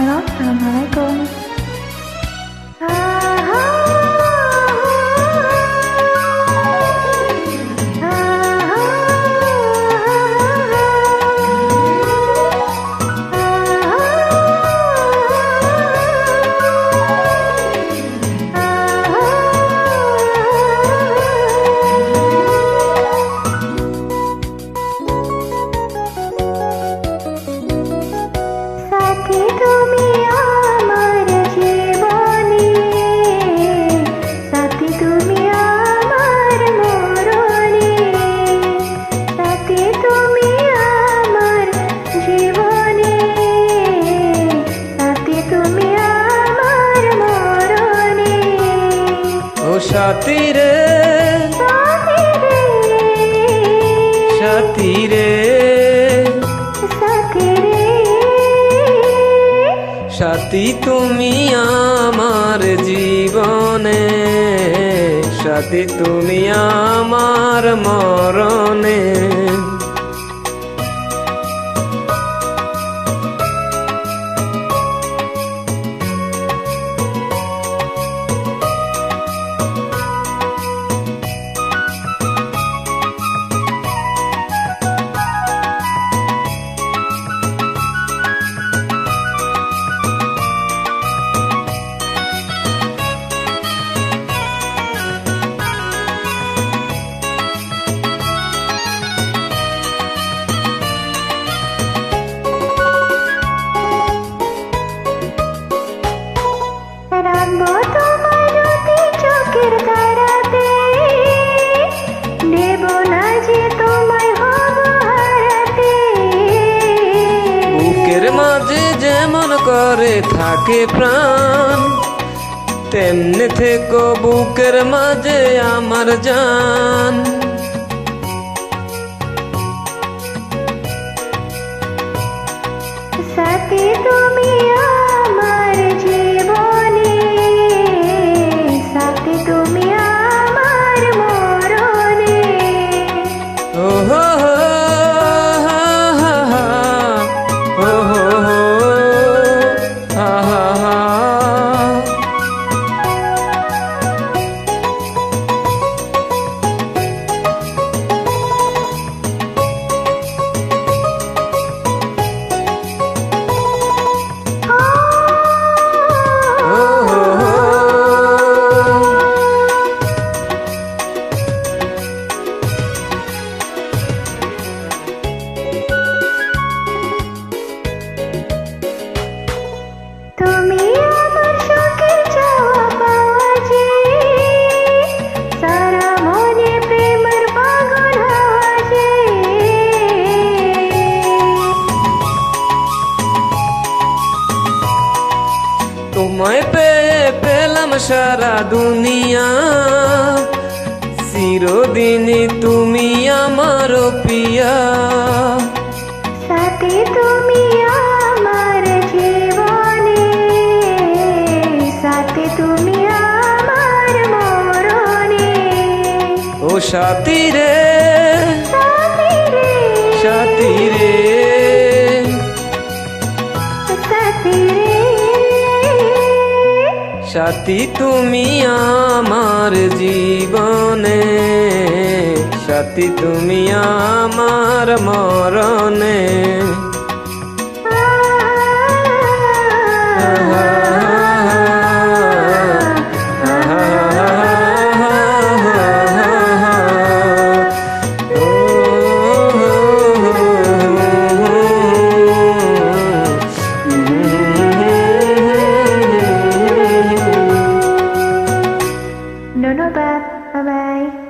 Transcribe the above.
Halo, Assalamualaikum. সাথী রে সাথী রে সাথী তুমি আমার জীবনে, সাথী তুমি আমার মরণে। বুকের মাঝে যেমন করে থাকে প্রাণ, তেমনি থেকো বুকের মাঝে আমার জান। সাথী তুমি আমার জীবনে, সাথী তুমি আমার মরণে। ও হো হো ও হো হো হা হা হা। তোমায় পেয়ে পেলাম সারা দুনিয়া, চিরদিনই তুমি আমার পিয়া। সাথী তুমি আমার জীবনে, সাথী তুমি আমার মরণে। ও সাথী রে সাথী রে সাথী রে সাথী রে সাথী তুমি আমার জীবনে, সাথী তুমি আমার মরণে। No, no, bye bye.